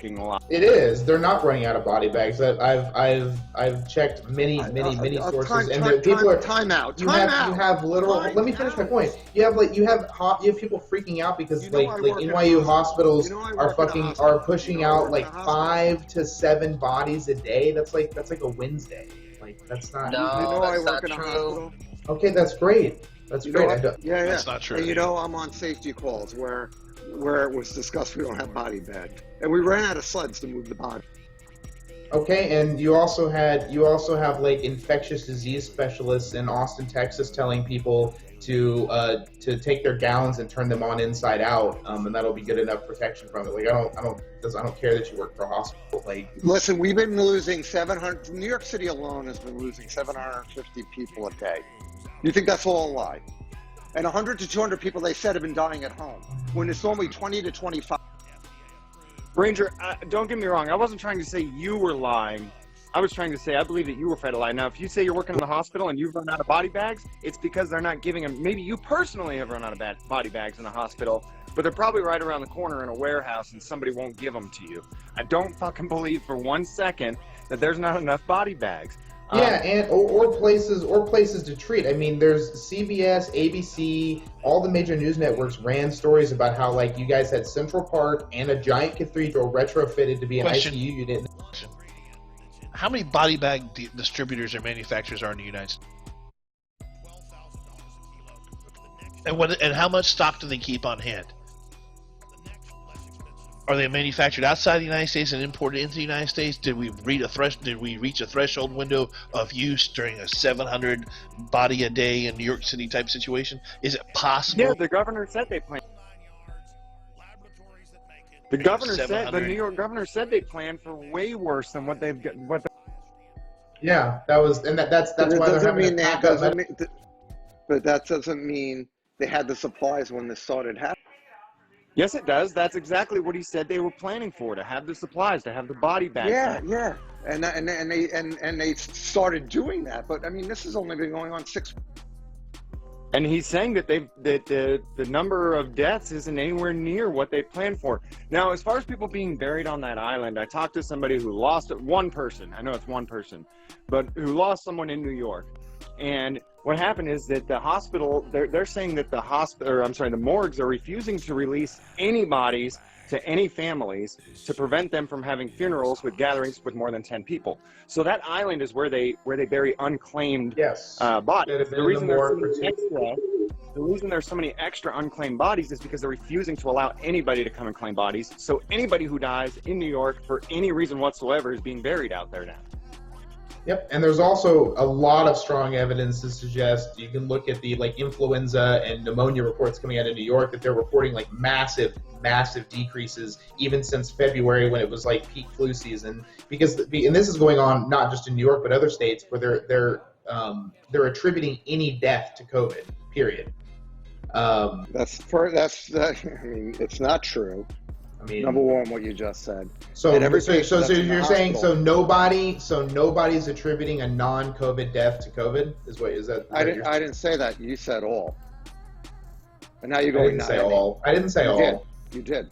lot. It is. They're not running out of body bags. I've checked many sources, and people are time out. You have literal. Let me finish my point. You have people freaking out because like NYU hospitals are pushing out like 5 to 7 bodies a day. That's like a Wednesday. Like that's not. No, that's not true. Okay, that's great. That's great. Yeah. That's not true. And I'm on safety calls where it was discussed we don't have body bags, and we ran out of sleds to move the body. Okay, and you also have like infectious disease specialists in Austin, Texas, telling people to take their gowns and turn them on inside out, and that'll be good enough protection from it. Like I don't care that you work for a hospital. Like, listen, we've been losing 700. New York City alone has been losing 750 people a day. You think that's all a lie? And 100 to 200 people, they said, have been dying at home, when it's only 20 to 25. Ranger, don't get me wrong. I wasn't trying to say you were lying. I was trying to say I believe that you were fed a lie. Now, if you say you're working in the hospital and you've run out of body bags, it's because they're not giving them. Maybe you personally have run out of body bags in the hospital, but they're probably right around the corner in a warehouse and somebody won't give them to you. I don't fucking believe for 1 second that there's not enough body bags. Yeah, and or places to treat. I mean, there's CBS, ABC, all the major news networks ran stories about how like you guys had Central Park and a giant cathedral retrofitted to be an ICU unit. How many body bag distributors or manufacturers are in the United States? And how much stock do they keep on hand? Are they manufactured outside the United States and imported into the United States? Did we reach a threshold window of use during a 700 body a day in New York City type situation? Is it possible? Yeah, the governor said they planned. The New York governor said they planned for way worse than what they've got. Yeah, that's why they're having but that doesn't mean they had the supplies when this started happening. Yes, it does. That's exactly what he said they were planning for, to have the supplies, to have the body bags. Yeah. And they started doing that. But I mean, this has only been going on 6 weeks. And he's saying that the number of deaths isn't anywhere near what they planned for. Now, as far as people being buried on that island, I talked to somebody who lost one person. I know it's one person, but who lost someone in New York. And what happened is that the hospital, they're saying that the morgues are refusing to release any bodies to any families to prevent them from having funerals with gatherings with more than 10 people. So that island is where they bury unclaimed bodies. The reason there's so many extra unclaimed bodies is because they're refusing to allow anybody to come and claim bodies. So anybody who dies in New York for any reason whatsoever is being buried out there now. Yep, and there's also a lot of strong evidence to suggest, you can look at the like influenza and pneumonia reports coming out of New York, that they're reporting like massive decreases even since February, when it was like peak flu season. And this is going on not just in New York but other states, where they're attributing any death to COVID. Period. I mean, it's not true. I mean, number one, what you just said. So you're saying nobody's attributing a non-COVID death to COVID? I didn't say that. You said all. And now you're going. I didn't say all. I didn't say all. You did.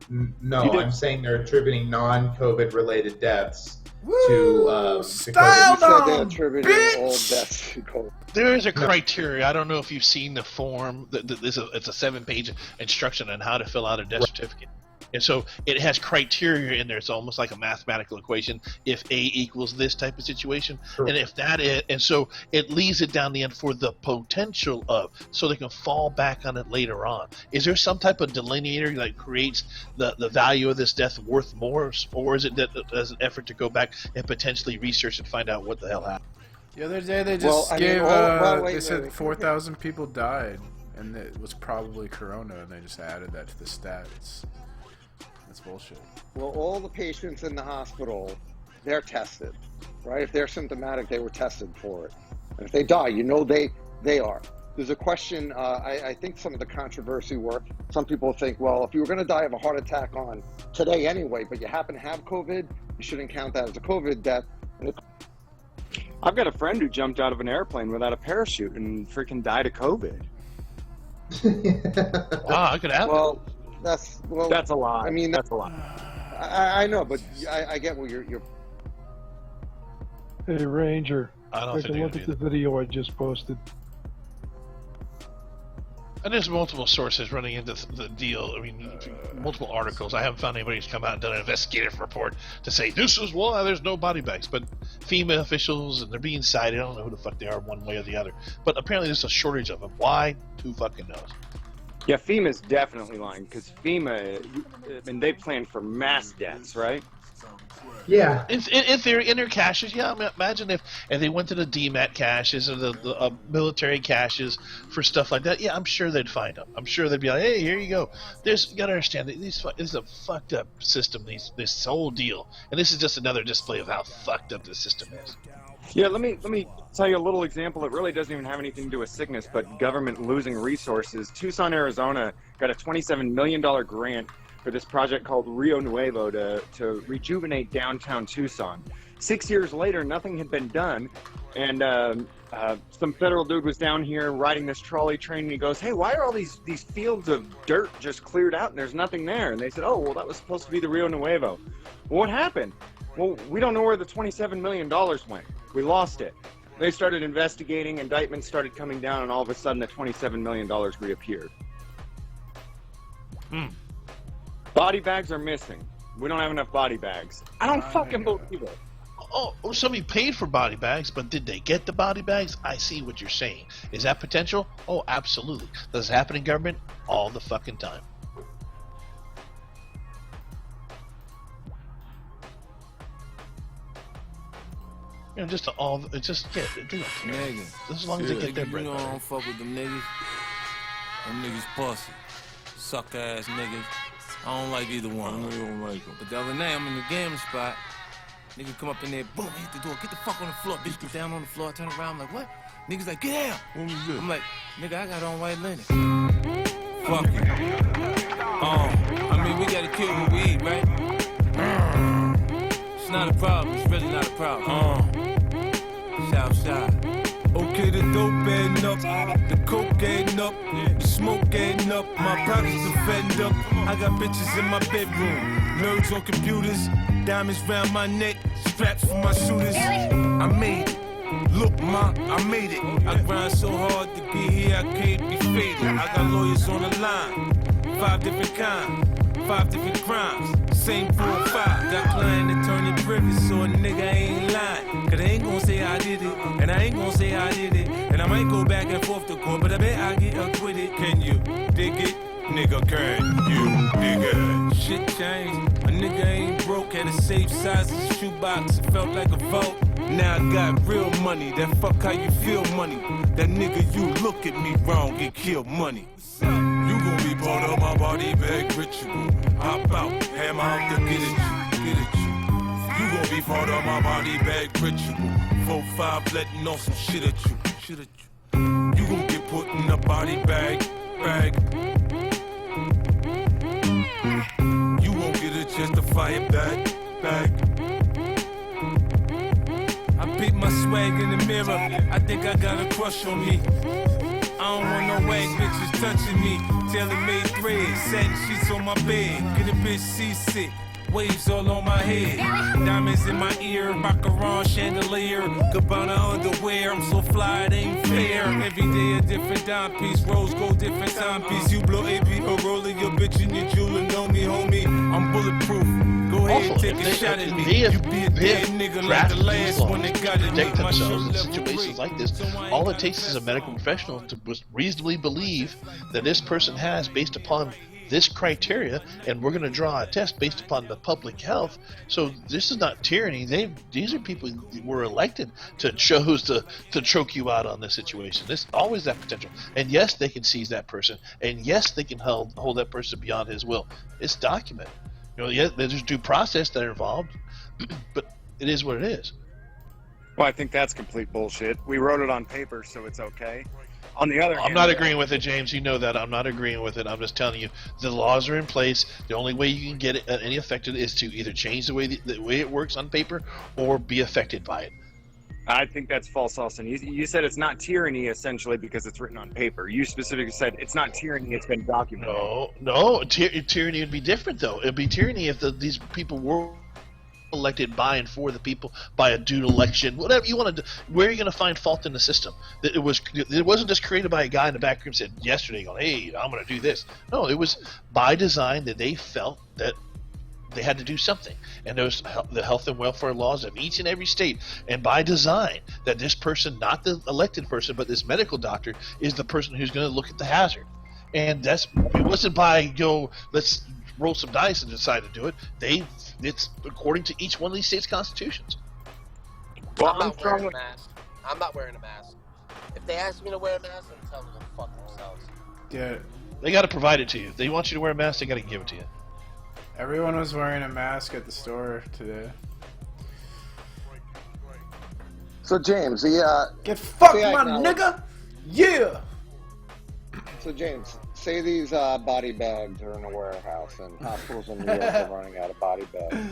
No, you did. I'm saying they're attributing non-COVID related deaths to COVID. You said they're attributing all deaths to COVID. There is a criteria. I don't know if you've seen the form. It's a 7-page instruction on how to fill out a death certificate. And so it has criteria in there. It's almost like a mathematical equation. If A equals this type of situation, sure. And if that is, and so it leaves it down the end for the potential of, so they can fall back on it later on. Is there some type of delineator that creates the value of this death worth more, or is it that as an effort to go back and potentially research and find out what the hell happened? The other day they just they said 4,000 people died, and it was probably corona, and they just added that to the stats. That's bullshit. Well, all the patients in the hospital, they're tested, right? If they're symptomatic, they were tested for it. And if they die, they are. There's a question, I think some of the controversy work, some people think, well, if you were going to die of a heart attack on today anyway, but you happen to have COVID, you shouldn't count that as a COVID death. I've got a friend who jumped out of an airplane without a parachute and freaking died of COVID. Wow, I could have. Well, that's a lie. I mean, that's a lie. I know, but I get what you're. Hey, Ranger. I don't take a look at the video I just posted. And there's multiple sources running into the deal. I mean, multiple articles. I haven't found anybody who's come out and done an investigative report to say this is why there's no body bags. But FEMA officials, and they're being cited. I don't know who the fuck they are, one way or the other. But apparently there's a shortage of them. Why? Who fucking knows? Yeah, FEMA's definitely lying because FEMA, I mean, they plan for mass deaths, right? Yeah. In theory, in their caches, yeah. I mean, imagine if they went to the DMAT caches or the military caches for stuff like that. Yeah, I'm sure they'd find them. I'm sure they'd be like, hey, here you go. You gotta understand, this is a fucked up system, this whole deal. And this is just another display of how fucked up the system is. Yeah, let me tell you a little example. It really doesn't even have anything to do with sickness, but government losing resources. Tucson, Arizona got a $27 million grant for this project called Rio Nuevo to rejuvenate downtown Tucson. 6 years later, nothing had been done, and some federal dude was down here riding this trolley train, and he goes, hey, why are all these fields of dirt just cleared out and there's nothing there? And they said, oh, well, that was supposed to be the Rio Nuevo. Well, what happened? Well, we don't know where the $27 million went. We lost it. They started investigating, indictments started coming down, and all of a sudden the $27 million reappeared. Body bags are missing. We don't have enough body bags. I don't fucking believe it. Oh, somebody paid for body bags, but did they get the body bags? I see what you're saying. Is that potential? Oh, absolutely. Does it happen in government? All the fucking time. You know, as long as they get their bread. You know I don't fuck with them niggas. Them niggas pussy. Suck ass niggas. I don't like either one. I know you don't like them. But the other night, I'm in the gambling spot. Nigga come up in there, boom, hit the door, get the fuck on the floor. Bitch get down on the floor, turn around, I'm like, what? Niggas like, get out. What was this? I'm like, nigga, I got on white linen. Fuck it. I mean, we gotta kill what we eat, right? It's not a problem, it's really not a problem. Southside. Okay, the dope adding up, the coke adding up, the smoke adding up, my pockets are fattened up. I got bitches in my bedroom, nerds on computers, diamonds round my neck, straps for my shooters. I made it. Look, ma, I made it. I grind so hard to be here, I can't be faded. I got lawyers on the line, 5 different kinds, 5 different crimes. Same 4 or 5, got client attorney privy, so a nigga ain't lying. Cause I ain't gon' say I did it, and I ain't gon' say I did it. And I might go back and forth to court, but I bet I get acquitted. Can you dig it? Nigga, can you dig it? Shit changed, a nigga ain't broke, had a safe size as a shoebox, it felt like a vote. Now I got real money, that fuck how you feel money. That nigga, you look at me wrong, get killed money. You gon' be part of my body bag ritual. Hop out, hammer out to get at you. You gon' be part of my body bag ritual. 4-5 letting off some shit at you. You gon' get put in a body bag. You won't get a chance to fire back. I beat my swag in the mirror. I think I got a crush on me. I don't want no wag bitches touching me. Tailor-made thread, satin sheets on my bed. Get a bitch seasick, waves all on my head. Diamonds in my ear, macaron chandelier. Gabbana underwear, I'm so fly it ain't fair. Every day a different dime piece, rose gold different timepiece. You blow AB or roller, your bitch and your jeweler know me, homie. I'm bulletproof. Go ahead and take a shot at me. You be a dead nigga like the last one that got it. Protect themselves in situations like this. All it takes is a medical professional to reasonably believe that this person has, based upon this criteria, and we're going to draw a test based upon the public health. So this is not tyranny. These are people who were elected to choose to choke you out on this situation. There's always that potential. And yes, they can seize that person. And yes, they can hold that person beyond his will. It's documented. You know, yeah, there's due process that are involved, but it is what it is. Well, I think that's complete bullshit. We wrote it on paper, so it's okay. On the other hand, I'm not agreeing with it, James. You know that. I'm not agreeing with it. I'm just telling you, the laws are in place. The only way you can get it any affected is to either change the way it works on paper or be affected by it. I think that's false, Austin. You said it's not tyranny, essentially, because it's written on paper. You specifically said it's not tyranny, it's been documented. No, tyranny would be different, though. It would be tyranny if these people were elected by and for the people by a due election, whatever you want to do. Where are you going to find fault in the system? It wasn't just created by a guy in the back room said yesterday, going, "Hey, I'm going to do this." No, it was by design that they felt that they had to do something, and those the health and welfare laws of each and every state, and by design that this person, not the elected person, but this medical doctor, is the person who's going to look at the hazard. And it wasn't by let's roll some dice and decide to do it. It's according to each one of these states' constitutions. Well, I'm not wearing a mask. I'm not wearing a mask. If they ask me to wear a mask, I'm telling them to fuck themselves. Yeah. They got to provide it to you. If they want you to wear a mask, they got to give it to you. Everyone was wearing a mask at the store today. So James, get fucked, my nigga. Yeah. So James, say these body bags are in a warehouse and hospitals in New York are running out of body bags.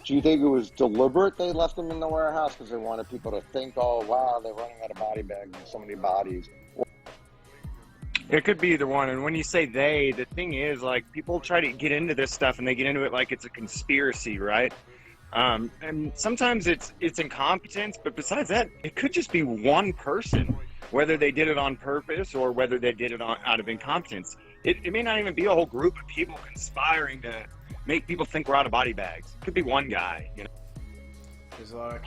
Do you think it was deliberate they left them in the warehouse because they wanted people to think, oh wow, they're running out of body bags and so many bodies? It could be either one. And when you say they, the thing is, like, people try to get into this stuff and they get into it like it's a conspiracy, right? And sometimes it's incompetence, but besides that, it could just be one person, whether they did it on purpose or whether they did it out of incompetence. It may not even be a whole group of people conspiring to make people think we're out of body bags. It could be one guy, you know.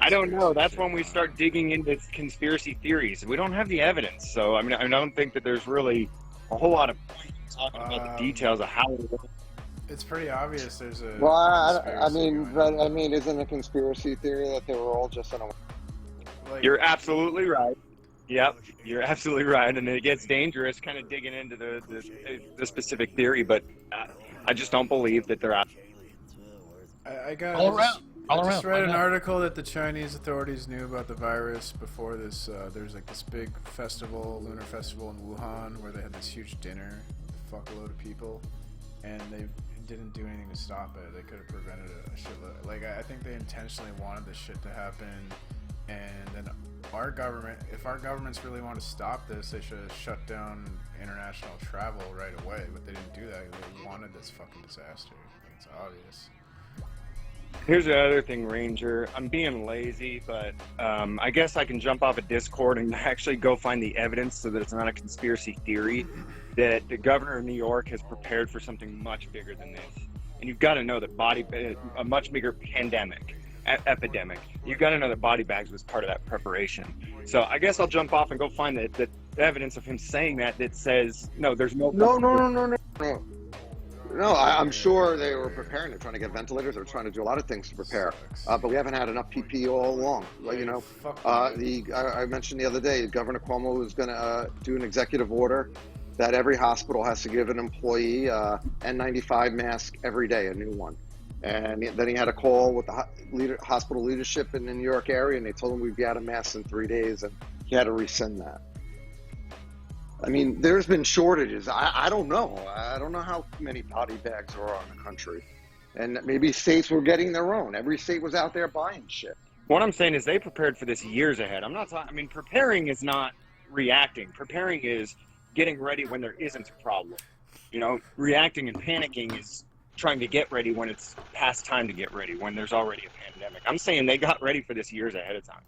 I don't know. That's when we start digging into conspiracy theories. We don't have the evidence, so I mean, I don't think that there's really a whole lot of point in talking about the details of how it works. It's pretty obvious there's a. Well, I mean, isn't it a conspiracy theory that they were all just in a? Like, you're absolutely right. Yep, you're absolutely right, and it gets dangerous, kind of digging into the specific theory. But I just don't believe that they're out. I got all around. I just read an article that the Chinese authorities knew about the virus before this. There's like this big festival, lunar festival in Wuhan, where they had this huge dinner, fuck a load of people, and they didn't do anything to stop it. They could have prevented a shitload. Like, I think they intentionally wanted this shit to happen, and then our government, if our governments really want to stop this, they should have shut down international travel right away. But they didn't do that. They wanted this fucking disaster. It's obvious. Here's the other thing, Ranger. I'm being lazy, but I guess I can jump off a Discord and actually go find the evidence so that it's not a conspiracy theory that the governor of New York has prepared for something much bigger than this. And you've got to know that a much bigger pandemic, epidemic, you've got to know that body bags was part of that preparation. So I guess I'll jump off and go find the evidence of him saying that says, no, there's no... No, I'm sure they were preparing. They're trying to get ventilators. They're trying to do a lot of things to prepare. But we haven't had enough PPE all along. Like, you know, I mentioned the other day, Governor Cuomo was going to do an executive order that every hospital has to give an employee N95 mask every day, a new one. And then he had a call with the hospital leadership in the New York area, and they told him we'd be out of masks in 3 days, and he had to rescind that. I mean, there's been shortages. I don't know. I don't know how many body bags there are in the country. And maybe states were getting their own. Every state was out there buying shit. What I'm saying is they prepared for this years ahead. I'm not talking, I mean, preparing is not reacting. Preparing is getting ready when there isn't a problem. You know, reacting and panicking is trying to get ready when it's past time to get ready, when there's already a pandemic. I'm saying they got ready for this years ahead of time.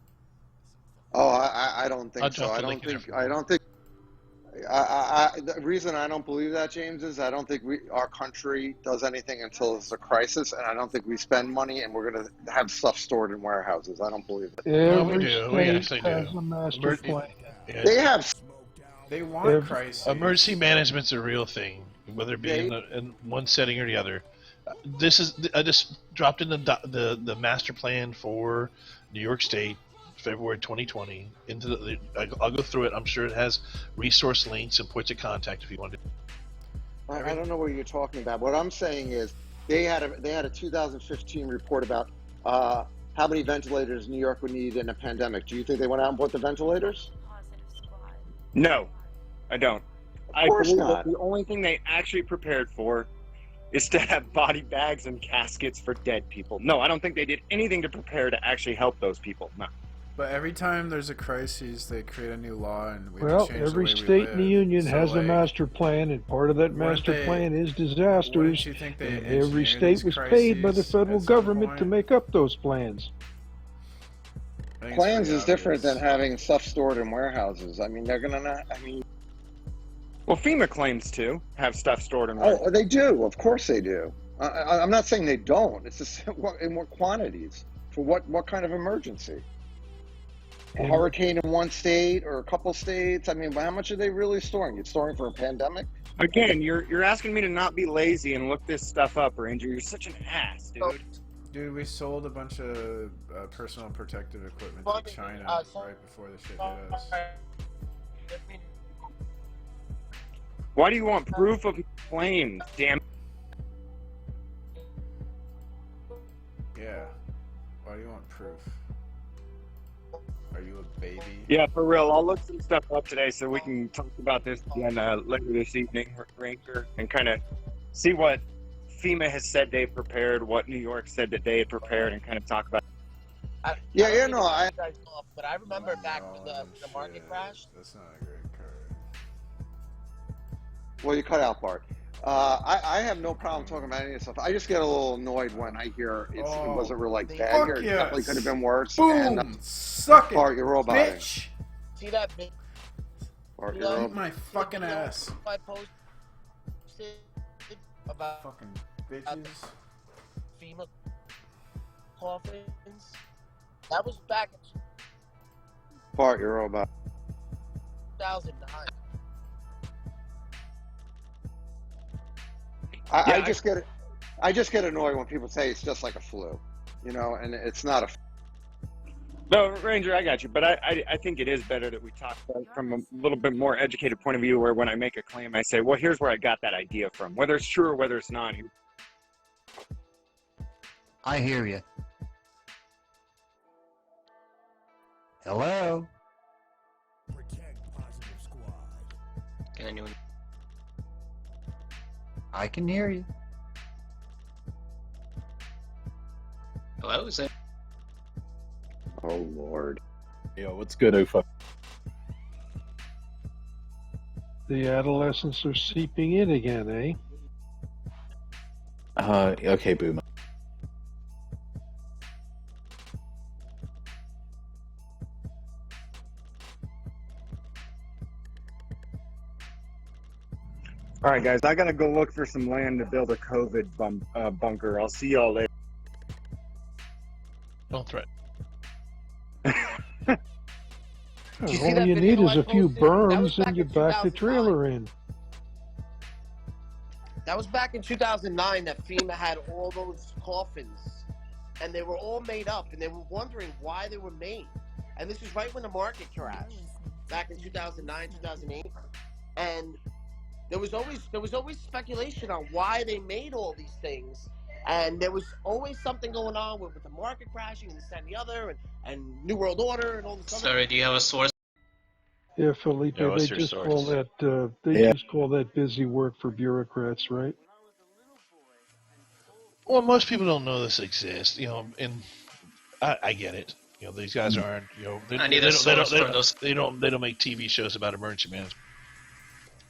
Oh, I don't think so. I don't think. The reason I don't believe that, James, is I don't think our country does anything until it's a crisis, and I don't think we spend money and we're going to have stuff stored in warehouses. I don't believe it. Every state has a master plan. They have. They want crisis. Emergency management's a real thing, whether it be in one setting or the other. I just dropped in the master plan for New York State. February 2020 I'll go through it. I'm sure it has resource links and points of contact if you want to. I don't know what you're talking about. What I'm saying is they had a 2015 report about how many ventilators New York would need in a pandemic. Do you think they went out and bought the ventilators? No, I don't. Of course not. The only thing they actually prepared for is to have body bags and caskets for dead people. No, I don't think they did anything to prepare to actually help those people. No. But every time there's a crisis, they create a new law, and we Well, change every the way we state live. in the union So, has a like, master plan, and part of that master plan is disasters. Wouldn't you think they And every engineer state these was paid by the crises federal at some government to point? make up those plans. I think it's Plans pretty is different obvious. than having stuff stored in warehouses. I mean, they're gonna not. I mean, Well, FEMA claims to have stuff stored in warehouses. oh, they do. Of course they do. I'm not saying they don't. It's just in what quantities for what kind of emergency? A hurricane in one state or a couple states. I mean, how much are they really storing? You're storing for a pandemic? Again, you're asking me to not be lazy and look this stuff up, Ranger. You're such an ass, dude. Dude, we sold a bunch of personal protective equipment to China right before the shit hit us. Why do you want proof of claims? Damn. Yeah. Why do you want proof? Are you a baby? Yeah, for real. I'll look some stuff up today so we can talk about this again later this evening, Ranger, and kind of see what FEMA has said they prepared, what New York said that they had prepared, and kind of talk about. But I remember back when the market crashed. That's not a great card. Well, you cut out Bart. I have no problem talking about any of this stuff. I just get a little annoyed when I hear it wasn't real like bad here. It definitely could have been worse. Boom! And, Suck it, Bart, you're robot. bitch! See that bitch? Bart, You you're know, robot. My fucking ass. I posted about Fucking bitches. FEMA coffins. That was back in Bart, you're robot. 2009. I just get annoyed when people say it's just like a flu, you know, and it's not a. No, Ranger, I got you, but I think it is better that we talk about it from a little bit more educated point of view, where when I make a claim, I say, well, here's where I got that idea from, whether it's true or whether it's not. I hear you. Hello? Can anyone? I can hear you. Hello, is it? Oh Lord. Yo, what's good, Ufa? The adolescents are seeping in again, eh? Okay, Boomer. All right, guys, I got to go look for some land to build a COVID bunker. I'll see y'all later. Don't threaten. All you need is a few berms and you back the trailer in. That was back in 2009 that FEMA had all those coffins, and they were all made up, and they were wondering why they were made. And this was right when the market crashed, back in 2009, 2008, and there was always speculation on why they made all these things, and there was always something going on with the market crashing and this that, and the other, and New World Order and all this. Sorry, do you have a source? Yeah, Felipe, Yeah, they what's your just source? call that just call that busy work for bureaucrats, right? Well, most people don't know this exists, you know, and I get it. You know, these guys aren't, you know, they don't make TV shows about emergency management.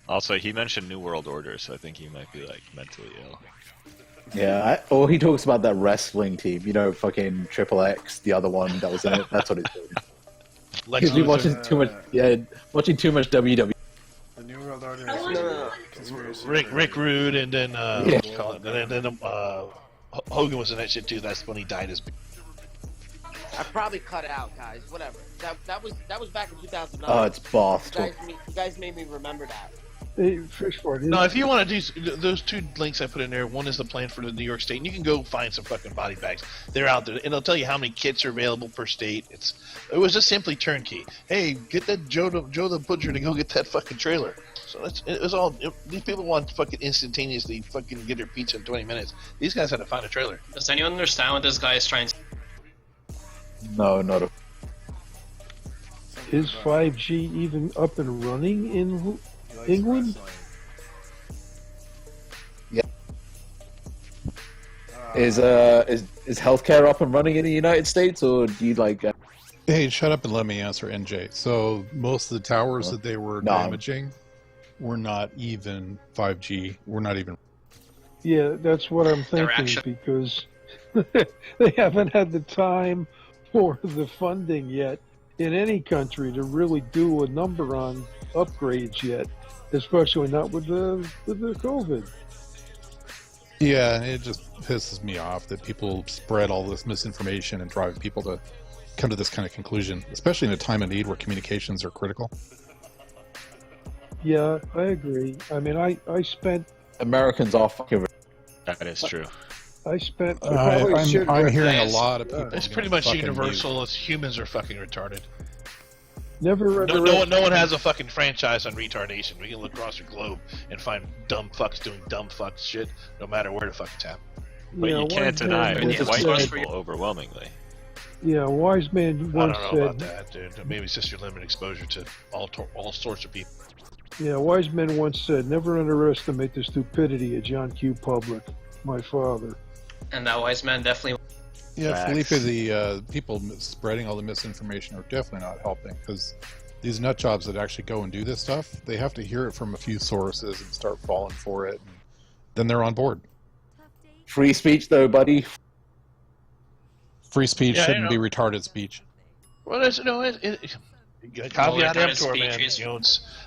Also, he mentioned New World Order, so I think he might be like mentally ill. Yeah, or he talks about that wrestling team, you know, fucking Triple X, the other one that was in it. That's what he's doing. He's been watching too much, watching too much WWE. The New World Order is conspiracy. Rick Rude, and then what you call it? And then Hogan was in that shit too. That's when he dyed his. I probably cut it out, guys. Whatever. That was back in 2009. Oh, it's boss. You guys made me remember that. Hey, Fishboard. No, if you want to do those two links I put in there, one is the plan for the New York State, and you can go find some fucking body bags. They're out there, and it'll tell you how many kits are available per state. It was just simply turnkey. Hey, get that Joe the Butcher to go get that fucking trailer. So it was all. These people want fucking instantaneously fucking get their pizza in 20 minutes. These guys had to find a trailer. Does anyone understand what this guy is trying to? No, not a. Is 5G even up and running in England? Yeah. Is healthcare up and running in the United States, or do you like? Hey, shut up and let me answer, NJ. So most of the towers that they were damaging were not even 5G. We're not even. Yeah, that's what I'm thinking because they haven't had the time or the funding yet in any country to really do a number on upgrades yet, especially not with the COVID. Yeah, it just pisses me off that people spread all this misinformation and drive people to come to this kind of conclusion, especially in a time of need where communications are critical. Yeah, I agree. I mean, I spent... Americans are fucking... That is true. I spent... I'm hearing a lot of people... It's pretty much universal. As humans are fucking retarded. Never no one has a fucking franchise on retardation. We can look across the globe and find dumb fucks doing dumb fuck shit, no matter where the fuck it's happening. But you can't deny white people overwhelmingly. Yeah, a wise man once I don't know about that, dude. Maybe it's just your limited exposure to all sorts of people. Yeah, a wise man once said, "Never underestimate the stupidity of John Q. Public." My father. And that wise man definitely. Yeah, Felipe, the people spreading all the misinformation are definitely not helping, because these nut jobs that actually go and do this stuff, they have to hear it from a few sources and start falling for it, and then they're on board. Free speech, though, buddy. Free speech shouldn't be retarded speech. Well, there's caveat emptor, man. You know,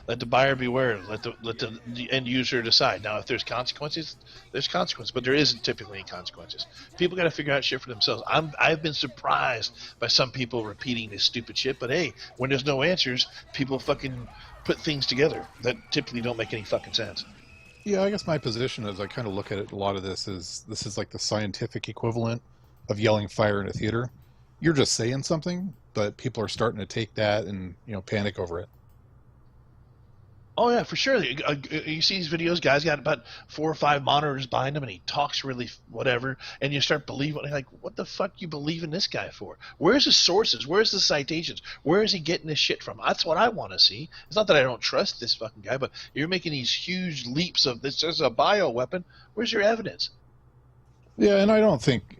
let the buyer beware. Let the end user decide. Now, if there's consequences, there's consequences, but there isn't typically any consequences. People got to figure out shit for themselves. I've been surprised by some people repeating this stupid shit, but hey, when there's no answers, people fucking put things together that typically don't make any fucking sense. Yeah, I guess my position is I kind of look at it, a lot of this is like the scientific equivalent of yelling fire in a theater. You're just saying something, but people are starting to take that and, panic over it. Oh yeah, for sure. You see these videos, guys got about 4 or 5 monitors behind him, and he talks really whatever, and you start believing, like, what the fuck you believe in this guy for? Where's his sources? Where's the citations? Where is he getting this shit from? That's what I want to see. It's not that I don't trust this fucking guy, but you're making these huge leaps of this is a bioweapon. Where's your evidence? Yeah, and I don't think,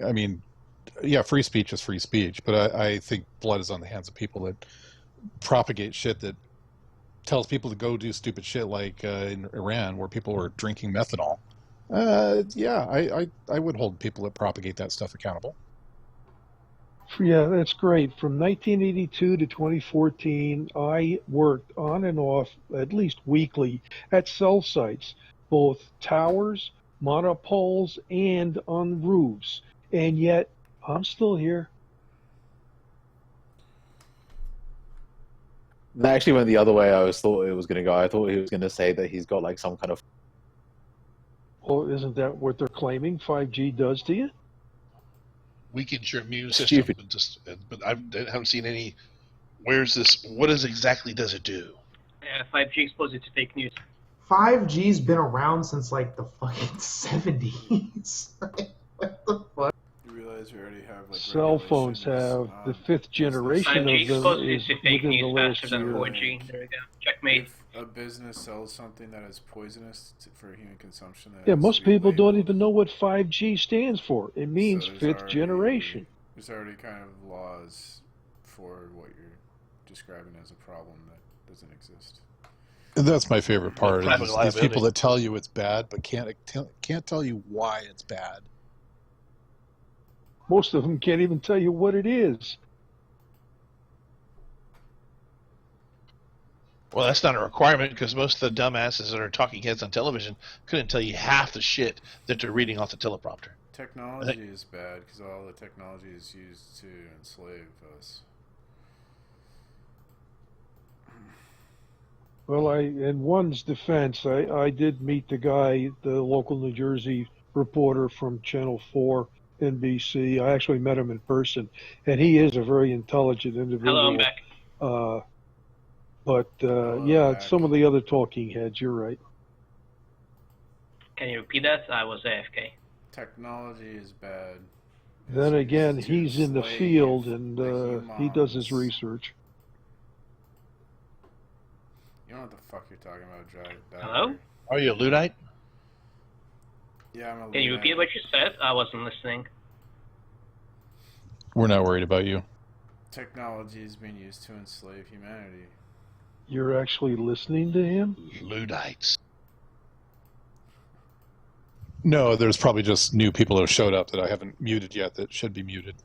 free speech is free speech, but I think blood is on the hands of people that propagate shit that tells people to go do stupid shit, like in Iran, where people were drinking methanol. I would hold people that propagate that stuff accountable. Yeah, that's great. From 1982 to 2014, I worked on and off, at least weekly, at cell sites, both towers, monopoles, and on roofs. And yet, I'm still here. That actually went the other way I thought it was going to go. I thought he was going to say that he's got like some kind of... Well, isn't that what they're claiming 5G does to you? Weakens your immune system, but I haven't seen any... Where's this... What exactly does it do? Yeah, 5G exposes to fake news. 5G's been around since like the fucking 70s. What the fuck? You realize we already have like cell phones have the 5th generation 5G of them exposes is to fake within the news last faster than year. 4G. There we go. Checkmate. If a business sells something that is poisonous for human consumption, Yeah, most people don't even know what 5G stands for. It means 5th generation. There's already kind of laws for what you're describing as a problem that doesn't exist. And that's my favorite part. Is these people that tell you it's bad, but can't tell you why it's bad. Most of them can't even tell you what it is. Well, that's not a requirement, because most of the dumbasses that are talking heads on television couldn't tell you half the shit that they're reading off the teleprompter. Technology is bad because all the technology is used to enslave us. Well, in one's defense, I did meet the guy, the local New Jersey reporter from Channel 4 NBC. I actually met him in person, and he is a very intelligent individual. Hello, I'm back. Some of the other talking heads, you're right. Can you repeat that? I was AFK. Technology is bad. Then again, he's in the field, and he does his research. You know what the fuck you're talking about, Hello? Are you a Luddite? Yeah, I'm a Luddite. Can you repeat what you said? I wasn't listening. We're not worried about you. technology is being used to enslave humanity. You're actually listening to him? Luddites. No, there's probably just new people who showed up that I haven't muted yet that should be muted.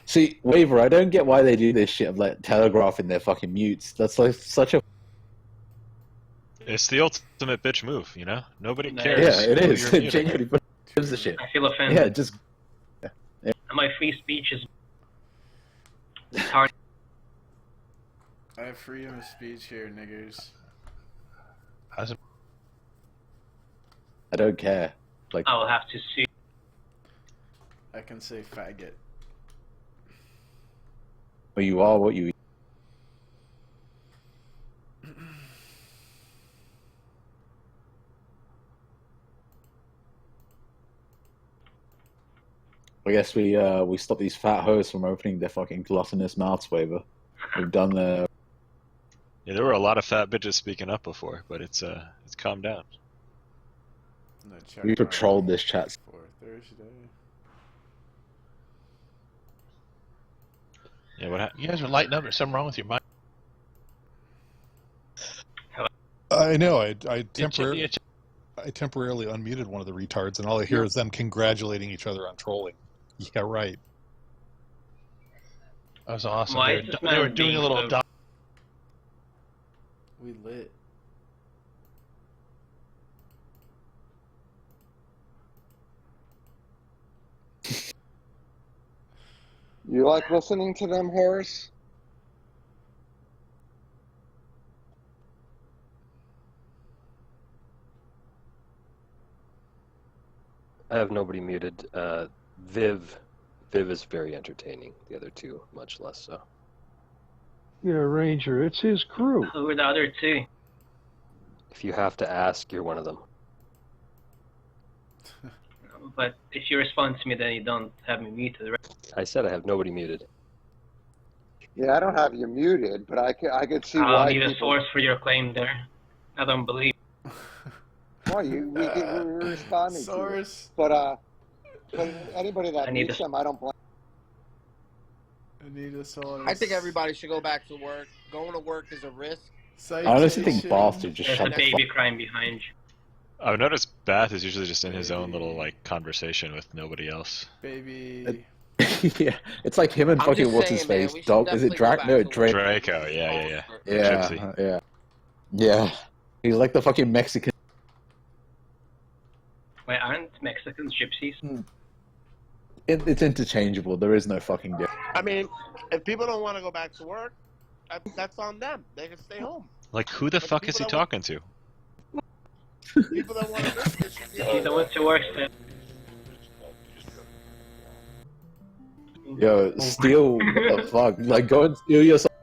See, Waver, I don't get why they do this shit of like telegraphing their fucking mutes. That's like such a. It's the ultimate bitch move, you know? Nobody cares. Yeah, it who is. you're It muting. genuinely gives a shit. I feel offended. Yeah, just. Yeah. My free speech is hard. I have freedom of speech here, niggers. I don't care. Like, I'll have to see. I can say faggot. well, you are what you. I guess we stop these fat hoes from opening their fucking gluttonous mouths, Waver. We've done the. Yeah, there were a lot of fat bitches speaking up before, but it's calmed down. We patrolled this chat. For Thursday. Yeah, what happened? You guys are lighting up. There's something wrong with your mic. I know. I temporarily unmuted one of the retards, and all I hear is them congratulating each other on trolling. Yeah, right. That was awesome. Why They is were, this they were man doing a being little. so- We lit. You like listening to them, Horace? I have nobody muted. Viv is very entertaining. The other two, much less so. Yeah, Ranger, it's his crew. Who are the other two? If you have to ask, you're one of them. But if you respond to me, then you don't have me muted, right? I said I have nobody muted. Yeah, I don't have you muted, but I could see I'll why need a people... source for your claim there. I don't believe. Why we're responding Source. to it. But anybody that I need needs a- them, I don't blame. I need a source. I think everybody should go back to work. Going to work is a risk. I honestly think Bath should just There's shut a the baby fuck. crying behind you. I've noticed Bath is usually just in his own little like conversation with nobody else. Baby. Yeah, it's like him and I'm fucking just what's his saying, man, face? we should Dog? Is it definitely go Drac? back No, to Drake. Draco, yeah. Yeah, Gypsy. yeah. He's like the fucking Mexican. Wait, aren't Mexicans gypsies? It's interchangeable. There is no fucking difference. I mean, if people don't want to go back to work, that's on them. They can stay home. Like, who the But fuck is he people that talking to? People that want to work, they should be He don't want to work still. Yo, steal the fuck. Like, go and steal yourself.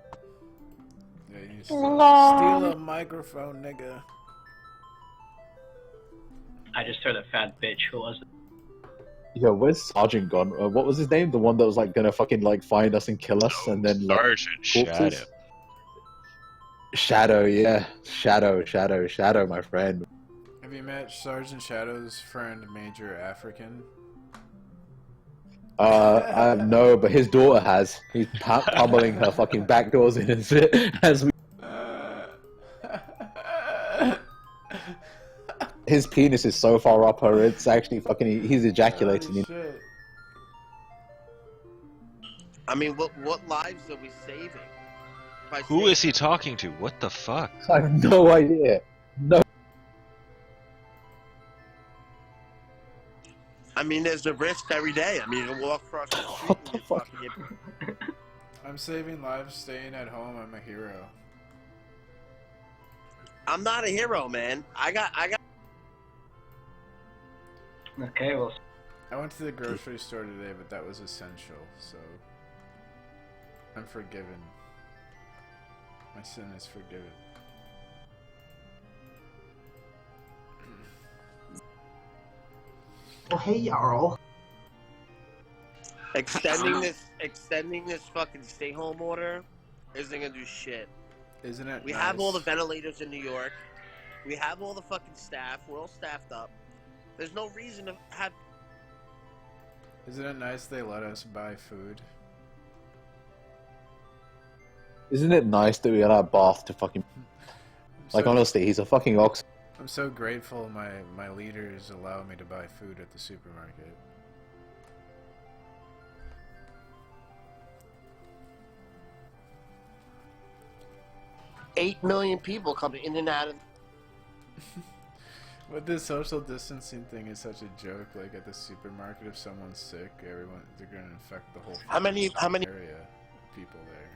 Yeah, you steal a microphone, nigga. I just heard a fat bitch. Who was it? Yo, where's Sergeant gone? What was his name? The one that was like gonna fucking like find us and kill us, and then like, Sergeant corpses? Shadow. Shadow, my friend. Have you met Sergeant Shadow's friend, Major African? No, but his daughter has. He's pummeling her fucking back doors in as we. His penis is so far up her, it's actually fucking. He's ejaculating. Shit. I mean, what lives are we saving? By Who saying- is he talking to? What the fuck? I have no idea. No. I mean, there's a risk every day. I mean, you walk across the street and you fucking get... I'm saving lives, staying at home. I'm a hero. I'm not a hero, man. I got. Okay, well. I went to the grocery store today, but that was essential, so I'm forgiven. My sin is forgiven. Oh, hey, y'all. Extending this fucking stay-home order isn't gonna do shit. Isn't it? We nice? have all the ventilators in New York. We have all the fucking staff. We're all staffed up. There's no reason to have. Isn't it nice they let us buy food? Isn't it nice that we got our bath to fucking... Like, honestly, he's a fucking ox. I'm so grateful my leaders allow me to buy food at the supermarket. $8 million people coming in and out of. But this social distancing thing is such a joke. Like at the supermarket, if someone's sick, they're gonna infect the whole. How many area of people there?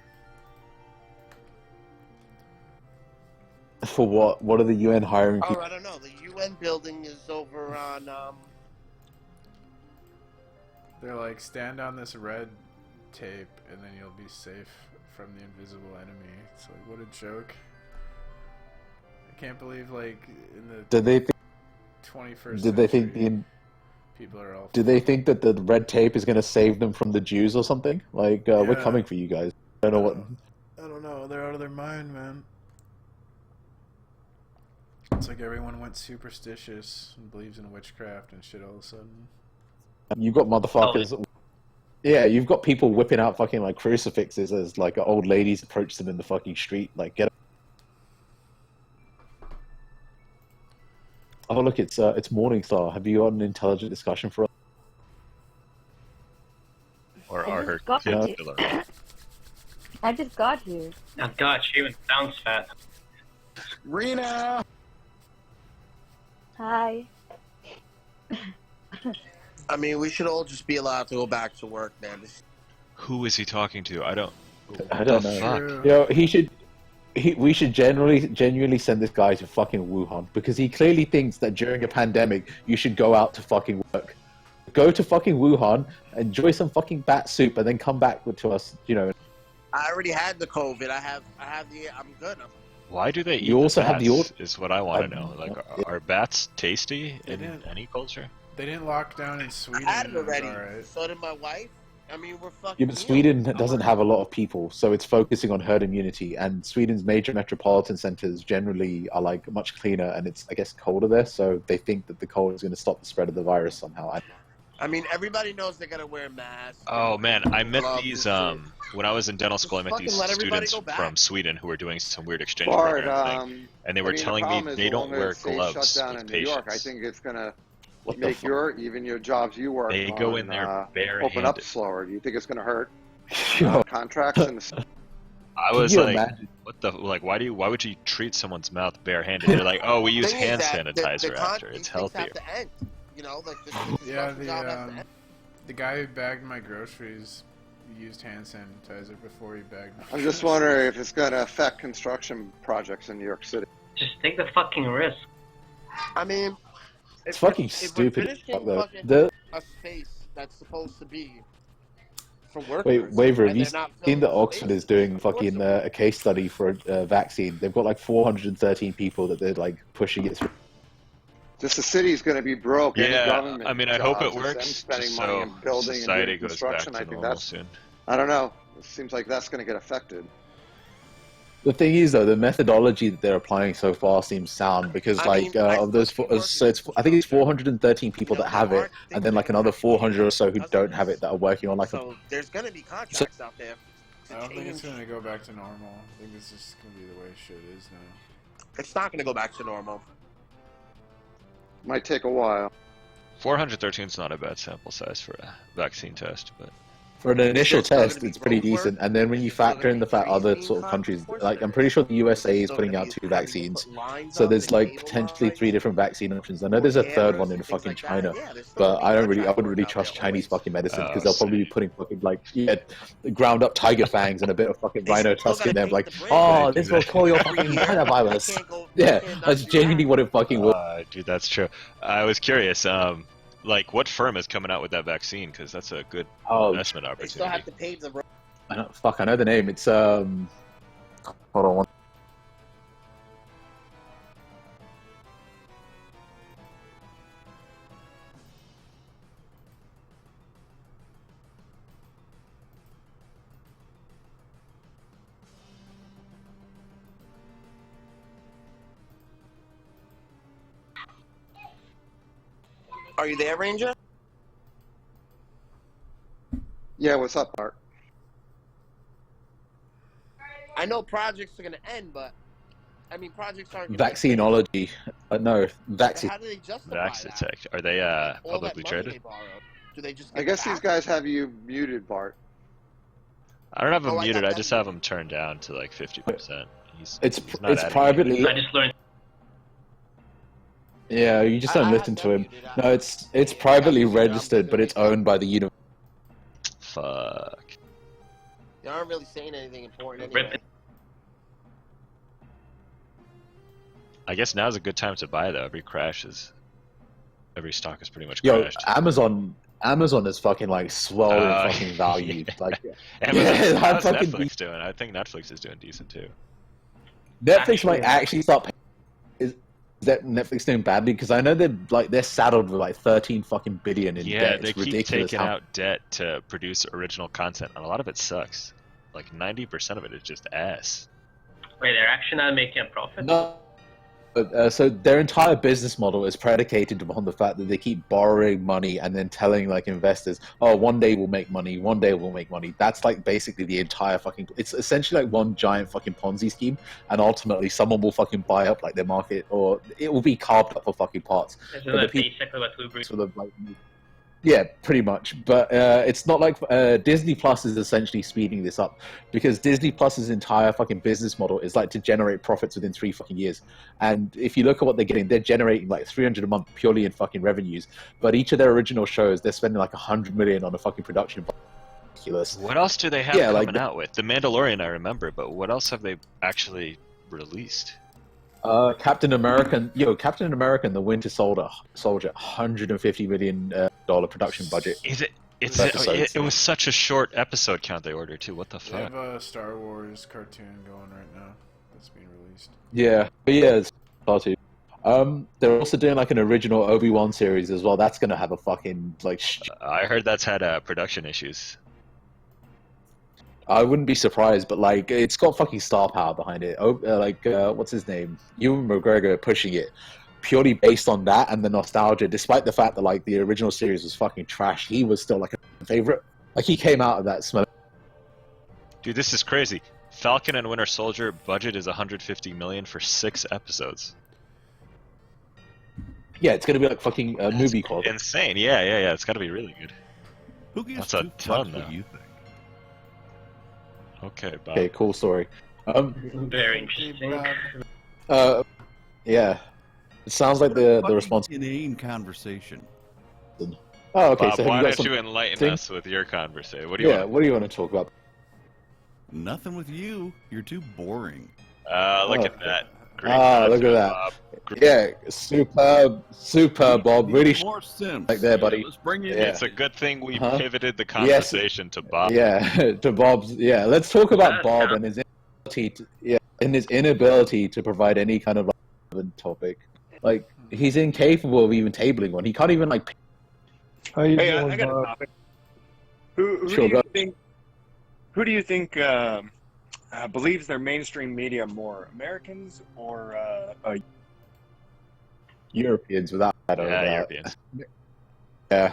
For what? What are the UN hiring people? Oh, I don't know. The UN building is over on. They're like, stand on this red tape, and then you'll be safe from the invisible enemy. It's like, what a joke. I can't believe, like, in the Did they think? 21st Did they think century, people are all. Did they think that the red tape is going to save them from the Jews or something? Like, we're Yeah. coming for you guys. I don't know what. I don't know. They're out of their mind, man. It's like everyone went superstitious and believes in witchcraft and shit all of a sudden. You've got motherfuckers. Yeah, you've got people whipping out fucking like crucifixes as like old ladies approach them in the fucking street. Like, get. Oh look, it's Morningstar. Have you got an intelligent discussion for us? Or are her got kids you. still around? I just got here. Oh god, she even sounds fat. Rena! Hi. I mean, we should all just be allowed to go back to work, man. Who is he talking to? I don't know. Fuck? You know, we should genuinely send this guy to fucking Wuhan because he clearly thinks that during a pandemic you should go out to fucking work. Go to fucking Wuhan, enjoy some fucking bat soup, and then come back to us. You know. I already had the COVID. I'm good. Why do they eat You also have the bats, is what I want to know. Like, are bats tasty in didn't. any culture? They didn't lock down in Sweden. I had it and was already. alright. So did my wife. I mean, we're fucking. Yeah, but Sweden doesn't have a lot of people, so it's focusing on herd immunity. And Sweden's major metropolitan centers generally are like much cleaner, and it's I guess colder there, so they think that the cold is going to stop the spread of the virus somehow. I mean, everybody knows they gotta wear masks. Oh man, I met these when I was in dental school. I met these fucking let everybody students go back. from Sweden who were doing some weird exchange Bart, program thing, and they were telling me they don't wear gloves Shut down with in patients. New York. I think it's gonna What the make fuck? even your jobs you work They on, go in there barehanded. open up slower. Do you think it's gonna hurt Yo. contracts in the I was you like, imagine? what the like? Why would you treat someone's mouth barehanded? They're like, oh, we use Thing is hand that sanitizer the after. It's these things healthier. have to end. You know, like this Yeah, fucking job has to end. the guy who bagged my groceries used hand sanitizer before he bagged my I'm just wondering if it's gonna affect construction projects in New York City. Just take the fucking risk. I mean, It's fucking if stupid. We're finishing though. fucking a space that's supposed to be for workers. Wait, Waver, have and you they're not seen filling that the Oxford spaces, is doing of course fucking they're- a case study for a vaccine? They've got like 413 people that they're like pushing it through. Just the city's going to be broke. Any Yeah, government I mean, I hope it jobs, it's works. them spending Just money so in building society and doing goes back construction. to I think normal that's. soon. I don't know. It seems like that's going to get affected. The thing is, though, the methodology that they're applying so far seems sound because, I like, mean, I of those, so it's I think it's 413 people that have it, and then like another 400 or so who don't have it that are working on like. So there's going to be contracts out there. I don't think it's gonna go back to normal. I think it's just gonna be the way shit is now. It's not going to go back to normal. Might take a while. 413 is not a bad sample size for a vaccine test, but For an initial still gonna test, be it's pretty road work. decent, and then when you It's still factor gonna in the be fact other freezing sort of time countries, before like I'm surgery. pretty sure the USA is Still putting gonna out be 2 having to vaccines, put lines so up there's and like cable potentially lines 3 different vaccine options. I know there's a third one in and fucking things like that. China, Yeah, there's still but gonna be I wouldn't contract work really out trust there Chinese always. fucking medicine Oh, because they'll probably be sick. putting fucking like ground up tiger fangs and a bit of fucking They rhino still tusk in gotta there, paint like, the bridge. oh, They this do will that. kill your Every fucking year, China you virus. can't go- you Yeah, can't that's not do genuinely that. what it fucking will. dude, that's true. I was curious, like, what firm is coming out with that vaccine? Because that's a good Oh, investment They still opportunity. have to pave the road. I know the name. It's hold on one. Are you there, Ranger? Yeah, what's up, Art? I know projects are going to end, but I mean, projects aren't. Vaccinology. No, vaccine. How do they justify that? Vaxitech. Are they All publicly that money traded? they borrowed. Do they just? I guess these guys have you muted, Bart. I don't have him Oh, I muted. got I just have him turned down to like 50%. It's not it's adding privately. anything. I just learned. Yeah, you just don't listen to him. No, it's privately registered, but it's owned by the university. Fuck. They aren't really saying anything important anyway. I guess now's a good time to buy though. Every stock is pretty much Yo, crashed. Amazon is fucking like swell in fucking value. Yeah. Like, Amazon, how's fucking Netflix doing? I think Netflix is doing decent too. Netflix might actually start. Is that Netflix doing badly? Because I know they're saddled with like 13 fucking billion in Yeah, debt. they It's keep ridiculous taking how- out debt to produce original content, and a lot of it sucks. Like 90% of it is just ass. Wait, they're actually not making a profit? No. But, so their entire business model is predicated upon the fact that they keep borrowing money and then telling like investors, "Oh, one day we'll make money. One day we'll make money." That's like basically the entire fucking. It's essentially like one giant fucking Ponzi scheme, and ultimately someone will fucking buy up like their market, or it will be carved up for fucking parts. Isn't But the that people basically what Uber sort of like. Yeah, pretty much. But it's not like Disney Plus is essentially speeding this up, because Disney Plus's entire fucking business model is like to generate profits within 3 fucking years. And if you look at what they're getting, they're generating like 300 a month purely in fucking revenues. But each of their original shows, they're spending like 100 million on a fucking production. Ridiculous. What else do they have Yeah, coming out with? The Mandalorian, I remember, but what else have they actually released? Captain America and the Winter Soldier, $150 million production budget. Is it? Per episode. It was such a short episode count they ordered too. What the They fuck? have a Star Wars cartoon going right now that's being released. Yeah, but yeah, it's party. They're also doing like an original Obi-Wan series as well. That's gonna have a fucking like. I heard that's had production issues. I wouldn't be surprised, but like it's got fucking star power behind it. What's his name? Ewan McGregor pushing it purely based on that and the nostalgia. Despite the fact that like the original series was fucking trash, he was still like a favorite. Like he came out of that smell. Dude, this is crazy. Falcon and Winter Soldier budget is 150 million for 6 episodes. Yeah, it's gonna be like fucking a movie quality. Insane. Yeah. It's got to be really good. Who gives That's a two ton, fucks though. what you think? Okay, Bob. Okay, cool story. Very interesting. Yeah, it sounds like the response. Inane conversation. Oh, okay. Bob, So have why you got don't you some enlighten thing? us with your conversation? What do you want? What do you want to talk about? Nothing with you. You're too boring. Look Oh. at that. Great Look at that. Bob. Yeah, superb, Bob. Really More Sims. like there, buddy. Let's bring it Yeah. It's a good thing we Uh-huh. pivoted the conversation to Bob. Yeah, to Bob's. Yeah, let's talk about Bob and his inability to provide any kind of relevant topic. Like he's incapable of even tabling one. He can't even like. How you Hey, doing, I got a Bob? topic. Who Sure, do go. you think? Who do you think believes their mainstream media more, Americans or Europeans without a doubt. Europeans. Yeah.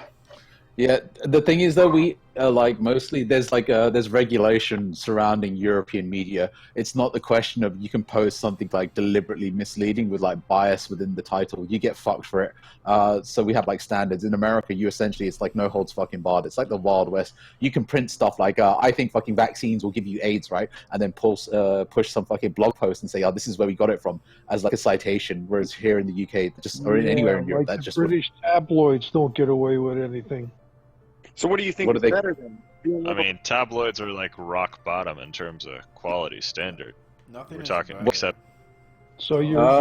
The thing is, though, we like mostly there's regulation surrounding European media. It's not the question of you can post something like deliberately misleading with like bias within the title. You get fucked for it. So we have like standards in America. It's like no holds fucking barred. It's like the Wild West. You can print stuff like I think fucking vaccines will give you AIDS, right? And then push some fucking blog post and say, oh, this is where we got it from, as like a citation. Whereas here in the UK, or anywhere in Europe, like that the just British tabloids don't get away with anything. So what do you think What is do they- better than? I mean, tabloids are like rock bottom in terms of quality standard. Nothing We're is talking, better. except So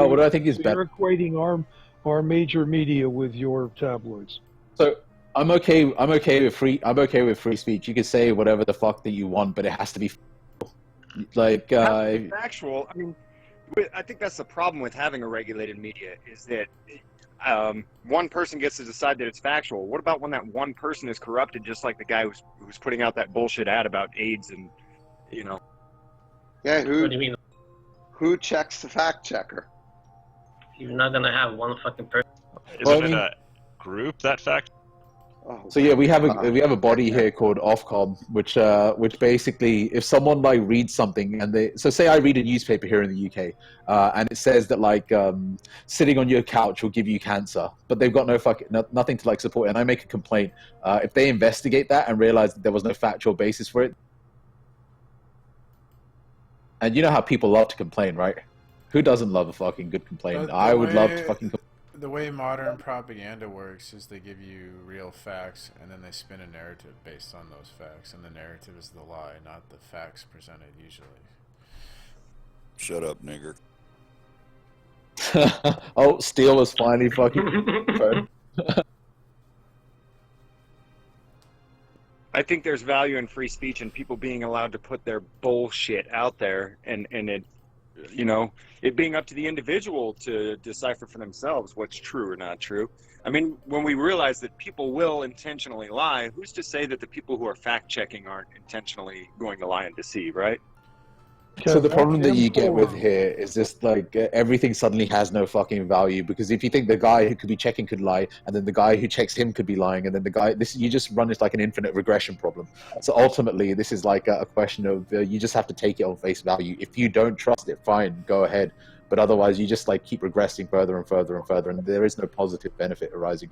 what do I think is you're better? equating our major media with your tabloids. So I'm okay with free speech. You can say whatever the fuck that you want, but it has to be like Factual. I mean, I think that's the problem with having a regulated media is that one person gets to decide that it's factual. What about when that one person is corrupted, just like the guy who's putting out that bullshit ad about AIDS and, you know? Yeah, What do you mean? who checks the fact checker? You're not gonna have one fucking person. isn't it a group that fact? So yeah, we have a body here called Ofcom, which basically, if someone like reads something and say I read a newspaper here in the UK, and it says that like sitting on your couch will give you cancer, but they've got nothing to like support it, and I make a complaint. If they investigate that and realize that there was no factual basis for it, and you know how people love to complain, right? Who doesn't love a fucking good complaint? I would love to fucking complain. The way modern propaganda works is they give you real facts and then they spin a narrative based on those facts, and the narrative is the lie, not the facts presented usually. Shut up, nigger. Oh, Steele was finally fucking. I think there's value in free speech and people being allowed to put their bullshit out there, and it, you know, it being up to the individual to decipher for themselves what's true or not true. I mean, when we realize that people will intentionally lie, who's to say that the people who are fact-checking aren't intentionally going to lie and deceive, right? So the problem that you get with here is just like everything suddenly has no fucking value, because if you think the guy who could be checking could lie, and then the guy who checks him could be lying, and then the guy, you just run this like an infinite regression problem. So ultimately, this is like a question of you just have to take it on face value. If you don't trust it, fine, go ahead. But otherwise, you just like keep regressing further and further and further, and there is no positive benefit arising.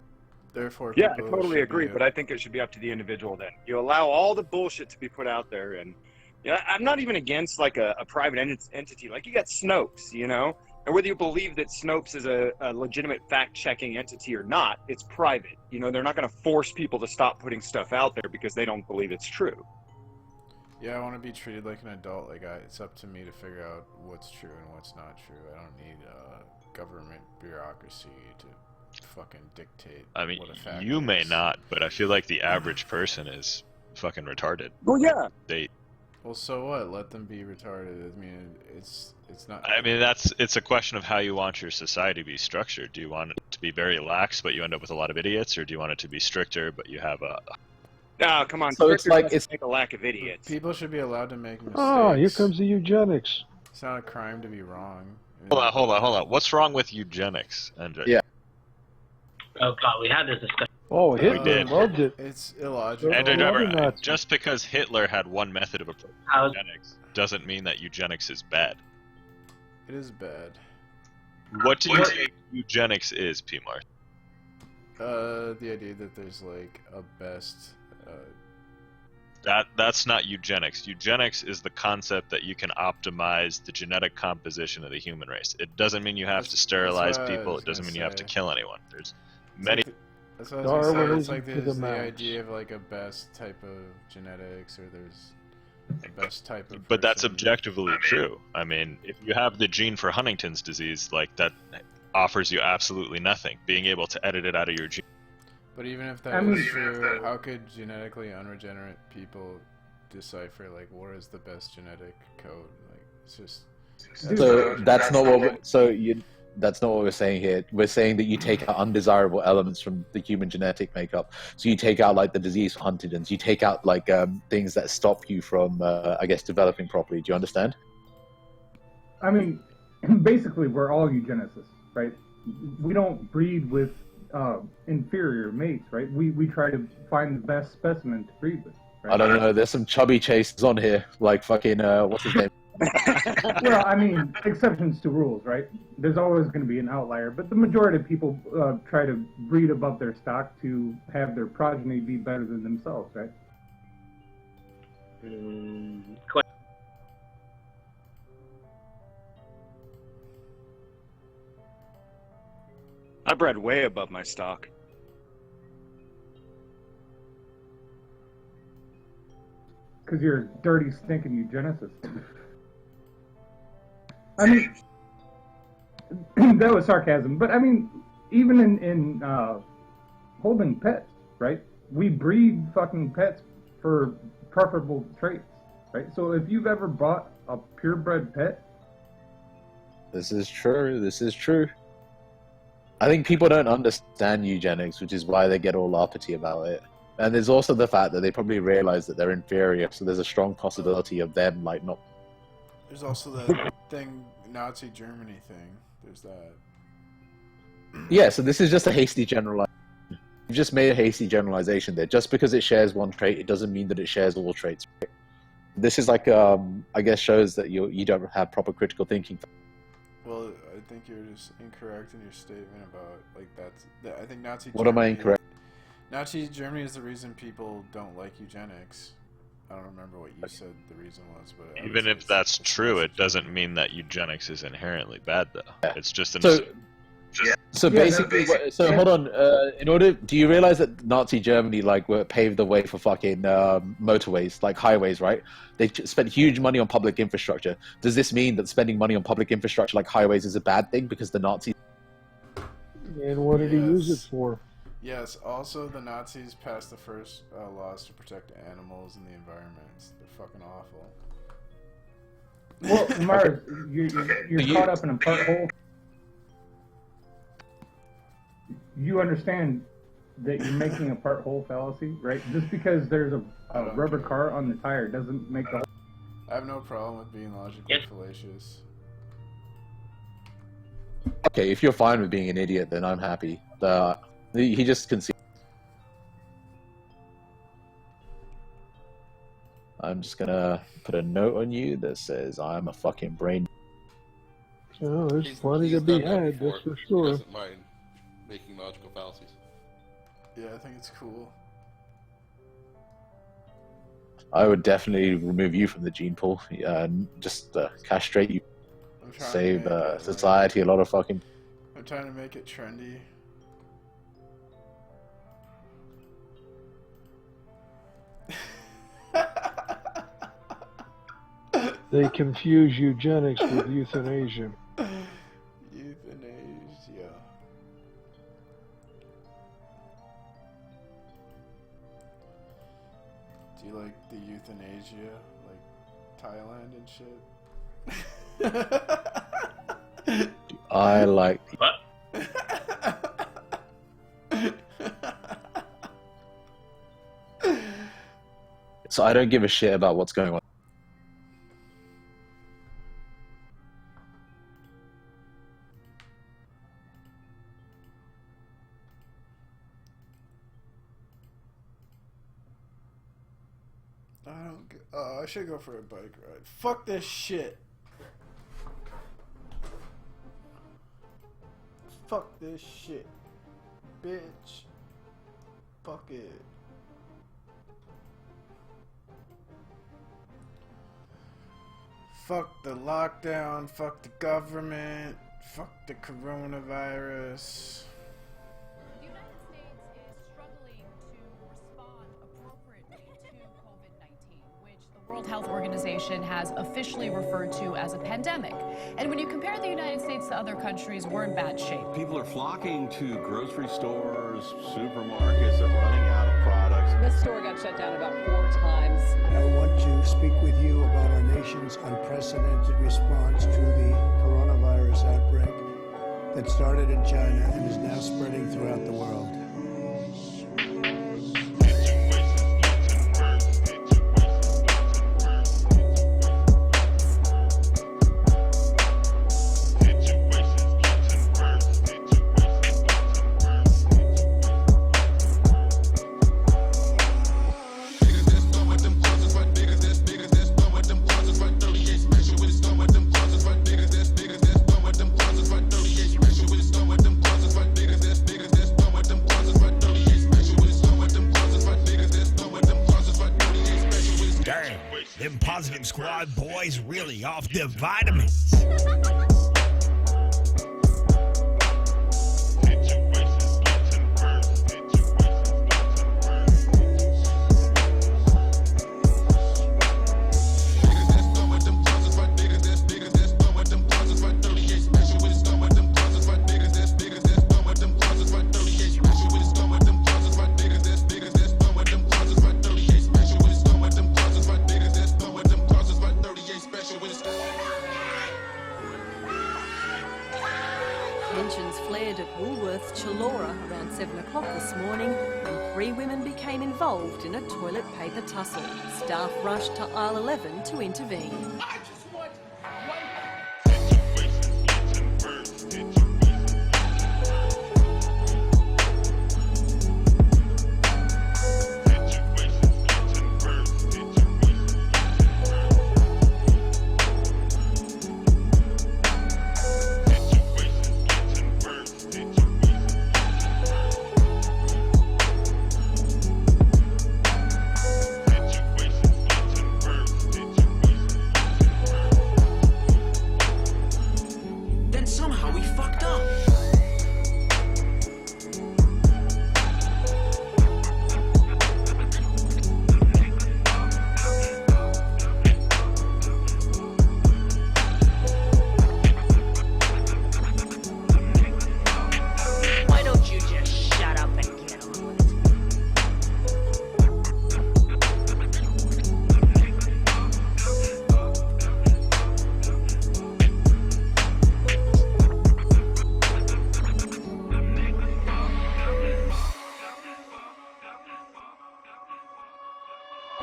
Therefore, yeah, I totally agree, but I think it should be up to the individual then. You allow all the bullshit to be put out there, and yeah, I'm not even against like a private entity. Like you got Snopes, you know, and whether you believe that Snopes is a legitimate fact-checking entity or not, it's private. You know, they're not going to force people to stop putting stuff out there because they don't believe it's true. Yeah, I want to be treated like an adult. Like it's up to me to figure out what's true and what's not true. I don't need government bureaucracy to fucking dictate. I mean, what a fact you is. may not, but I feel like the average person is fucking retarded. Well, yeah. Well, so what? Let them be retarded. I mean, it's not. I mean, it's a question of how you want your society to be structured. Do you want it to be very lax, but you end up with a lot of idiots, or do you want it to be stricter, but you have a... No, come on. So it's like it's make a lack of idiots. People should be allowed to make mistakes. Oh, here comes the eugenics. It's not a crime to be wrong. Hold on. What's wrong with eugenics, Andre? Yeah. Oh God, we had this discussion. Oh, We Hitler did. loved it. It's illogical. And Love remember, Nazis. just because Hitler had one method of approaching eugenics doesn't mean that eugenics is bad. It is bad. What do you think eugenics is, P-Mart? The idea that there's like a best. That's not eugenics. Eugenics is the concept that you can optimize the genetic composition of the human race. It doesn't mean you have to sterilize people. It doesn't mean you have to kill anyone. There's many. That's what I was gonna say. It's Darwinism like to there's the the max. idea of like a best type of genetics, or there's the best type of. But that's person. objectively true. I mean, if you have the gene for Huntington's disease, like that offers you absolutely nothing. Being able to edit it out of your gene. But even if that was true, how could genetically unregenerate people decipher like what is the best genetic code? Like it's just. So that's not what. That's not what we're saying here. We're saying that you take out undesirable elements from the human genetic makeup. So you take out like the disease for Huntington's. You take out like things that stop you from, I guess, developing properly. Do you understand? I mean, basically, we're all eugenicists, right? We don't breed with inferior mates, right? We try to find the best specimen to breed with. Right? I don't know. There's some chubby chasers on here, like fucking what's his name? Well, I mean, exceptions to rules, right? There's always going to be an outlier, but the majority of people try to breed above their stock to have their progeny be better than themselves, right? I bred way above my stock. Because you're a dirty, stinking eugenicist. I mean, that was sarcasm, but I mean, even in holding pets, right? We breed fucking pets for preferable traits, right? So if you've ever bought a purebred pet, This is true. This is true. I think people don't understand eugenics, which is why they get all uppity about it. And there's also the fact that they probably realize that they're inferior, so there's a strong possibility of them like not. There's also that thing, Nazi Germany thing. There's that. Yeah, so this is just a hasty generalization. You've just made a hasty generalization there. Just because it shares one trait, it doesn't mean that it shares all traits. Right? This is like, I guess, shows that you don't have proper critical thinking. Well, I think you're just incorrect in your statement about like I think Nazi. What am I incorrect? Nazi Germany is the reason people don't like eugenics. I don't remember what you said the reason was, but even if that's true, it doesn't mean that eugenics is inherently bad, though. Yeah. It's just So basically, hold on. Do you realize that Nazi Germany paved the way for fucking motorways, like highways, right? They spent huge money on public infrastructure. Does this mean that spending money on public infrastructure like highways is a bad thing because the Nazis? And what did he use it for? Yes. Also, the Nazis passed the first laws to protect animals and the environment. They're fucking awful. Well, Mars, you're caught up in a part hole. You understand that you're making a part hole fallacy, right? Just because there's a rubber car on the tire doesn't make the. I have no problem with being logically fallacious. Okay, if you're fine with being an idiot, then I'm happy. He just conceded. I'm just gonna put a note on you that says I'm a fucking brain. Oh, there's plenty to be had, that's for sure. He doesn't mind making logical fallacies. Yeah, I think it's cool. I would definitely remove you from the gene pool. Just castrate you. Save society a lot of fucking. I'm trying to make it trendy. They confuse eugenics with euthanasia. Euthanasia. Do you like the euthanasia, like Thailand and shit? I like. What? So I don't give a shit about what's going on. I should go for a bike ride. Fuck this shit. Fuck this shit. Bitch. Fuck it. Fuck the lockdown. Fuck the government. Fuck the coronavirus. The United States is struggling to respond appropriately to COVID-19, which the World Health Organization has officially referred to as a pandemic. And when you compare the United States to other countries, we're in bad shape. People are flocking to grocery stores, supermarkets. They're running out of products. This store got shut down about 4 times. I want to speak with you about our nation's unprecedented response to the coronavirus outbreak that started in China and is now spreading throughout the world. Them Positive Squad boys really off their vitamins. Tensions flared at Woolworths Chullora around 7 o'clock this morning when 3 women became involved in a toilet paper tussle. Staff rushed to aisle 11 to intervene.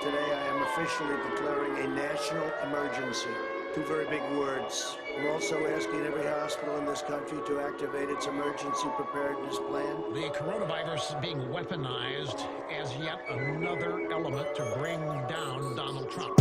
Today I am officially declaring a national emergency. Two very big words. I'm also asking every hospital in this country to activate its emergency preparedness plan. The coronavirus is being weaponized as yet another element to bring down Donald Trump.